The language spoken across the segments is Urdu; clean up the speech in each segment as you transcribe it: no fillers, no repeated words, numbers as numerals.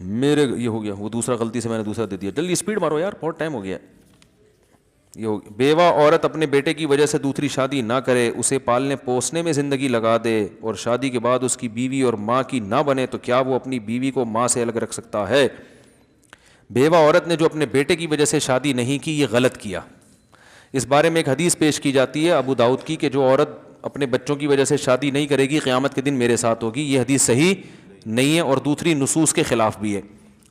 میرے یہ ہو گیا, وہ دوسرا غلطی سے میں نے دوسرا دے دیا, جلدی اسپیڈ مارو یار, بہت ٹائم ہو گیا. یہ ہو گیا, بیوہ عورت اپنے بیٹے کی وجہ سے دوسری شادی نہ کرے, اسے پالنے پوسنے میں زندگی لگا دے اور شادی کے بعد اس کی بیوی اور ماں کی نہ بنے, تو کیا وہ اپنی بیوی کو ماں سے الگ رکھ سکتا ہے؟ بیوہ عورت نے جو اپنے بیٹے کی وجہ سے شادی نہیں کی, یہ غلط کیا. اس بارے میں ایک حدیث پیش کی جاتی ہے ابو داؤد کی, کہ جو عورت اپنے بچوں کی وجہ سے شادی نہیں کرے گی قیامت کے دن میرے ساتھ ہوگی. یہ حدیث صحیح نہیں ہے اور دوسری نصوص کے خلاف بھی ہے.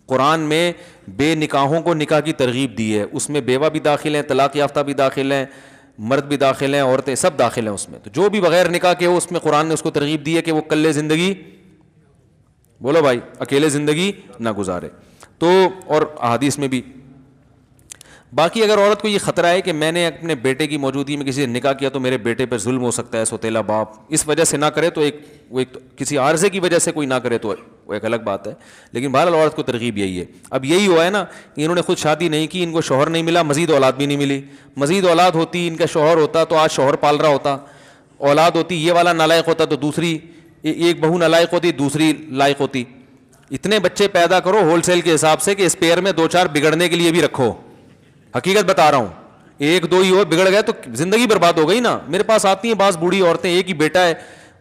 قرآن میں بے نکاحوں کو نکاح کی ترغیب دی ہے, اس میں بیوہ بھی داخل ہیں, طلاق یافتہ بھی داخل ہیں, مرد بھی داخل ہیں, عورتیں سب داخل ہیں اس میں. تو جو بھی بغیر نکاح کے ہو اس میں قرآن نے اس کو ترغیب دی ہے کہ وہ کلے زندگی, بولو بھائی, اکیلے زندگی نہ گزارے. تو اور احادیث میں بھی. باقی اگر عورت کو یہ خطرہ ہے کہ میں نے اپنے بیٹے کی موجودگی میں کسی سے نکاح کیا تو میرے بیٹے پر ظلم ہو سکتا ہے, سوتیلا باپ, اس وجہ سے نہ کرے, تو ایک کسی عارضے کی وجہ سے کوئی نہ کرے تو وہ ایک الگ بات ہے. لیکن بہرحال عورت کو ترغیب یہی ہے. اب یہی ہوا ہے نا, انہوں نے خود شادی نہیں کی, ان کو شوہر نہیں ملا, مزید اولاد بھی نہیں ملی. مزید اولاد ہوتی, ان کا شوہر ہوتا تو آج شوہر پال رہا ہوتا, اولاد ہوتی, یہ والا نالائق ہوتا تو دوسری, ایک بہو نالائق ہوتی, دوسری لائق ہوتی. اتنے بچے پیدا کرو ہول سیل کے حساب سے کہ اسپیئر میں 2-4 بگڑنے کے لیے بھی رکھو. حقیقت بتا رہا ہوں, 1-2 ہی ہو, بگڑ گئے تو زندگی برباد ہو گئی نا. میرے پاس آتی ہیں بعض بوڑھی عورتیں, ایک ہی بیٹا ہے,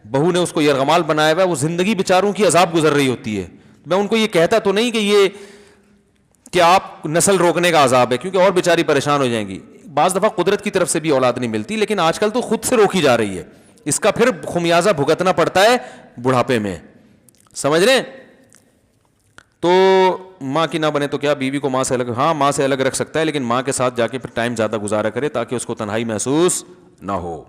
بہو نے اس کو یرغمال بنایا ہوا ہے, وہ زندگی بیچاروں کی عذاب گزر رہی ہوتی ہے. میں ان کو یہ کہتا تو نہیں کہ یہ کہ آپ نسل روکنے کا عذاب ہے, کیونکہ اور بیچاری پریشان ہو جائیں گی. بعض دفعہ قدرت کی طرف سے بھی اولاد نہیں ملتی, لیکن آج کل تو خود سے روکی جا رہی ہے. اس کا پھر خمیازہ بھگتنا پڑتا ہے بڑھاپے میں, سمجھ رہے ہیں؟ تو ماں کی نہ بنے تو کیا بیوی کو ماں سے الگ, ہاں ماں سے الگ رکھ سکتا ہے, لیکن ماں کے ساتھ جا کے پھر ٹائم زیادہ گزارا کرے تاکہ اس کو تنہائی محسوس نہ ہو.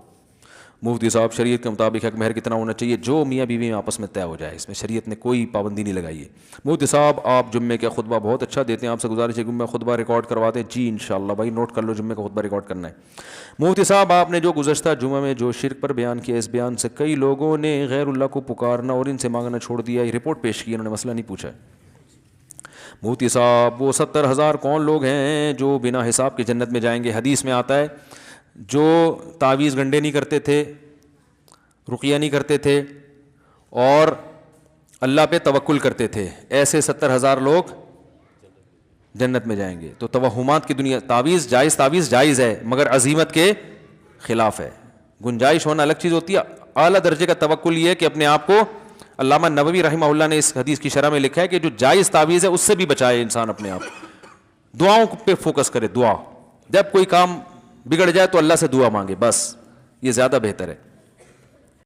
مفتی صاحب, شریعت کے مطابق حق مہر کتنا ہونا چاہیے؟ جو میاں بیوی میں آپس میں طے ہو جائے, اس میں شریعت نے کوئی پابندی نہیں لگائی ہے. مفتی صاحب آپ جمعے کا خطبہ بہت اچھا دیتے ہیں, آپ سے گزارش ہے کہ خطبہ ریکارڈ کروا دیں. جی انشاءاللہ بھائی, نوٹ کر لو, جمعے کا خطبہ ریکارڈ کرنا ہے. مفتی صاحب آپ نے جو گزشتہ جمعہ میں جو شرک پر بیان کیا, اس بیان سے کئی لوگوں نے غیر اللہ کو پکارنا اور ان سے مانگنا چھوڑ دیا. یہ رپورٹ پیش کی, انہوں نے مسئلہ نہیں پوچھا ہے. مفتی صاحب وہ 70,000 کون لوگ ہیں جو بنا حساب کے جنت میں جائیں گے؟ حدیث میں آتا ہے جو تعویذ گنڈے نہیں کرتے تھے, رقیہ نہیں کرتے تھے اور اللہ پہ توکل کرتے تھے, ایسے 70,000 لوگ جنت میں جائیں گے. تو توہمات کی دنیا, تعویذ جائز ہے مگر عزیمت کے خلاف ہے. گنجائش ہونا الگ چیز ہوتی ہے, اعلیٰ درجے کا توکل یہ ہے کہ اپنے آپ کو, علامہ نووی رحمہ اللہ نے اس حدیث کی شرح میں لکھا ہے کہ جو جائز تعویذ ہے اس سے بھی بچائے انسان اپنے آپ. دعاؤں پہ فوکس کرے, دعا, جب کوئی کام بگڑ جائے تو اللہ سے دعا مانگے, بس یہ زیادہ بہتر ہے.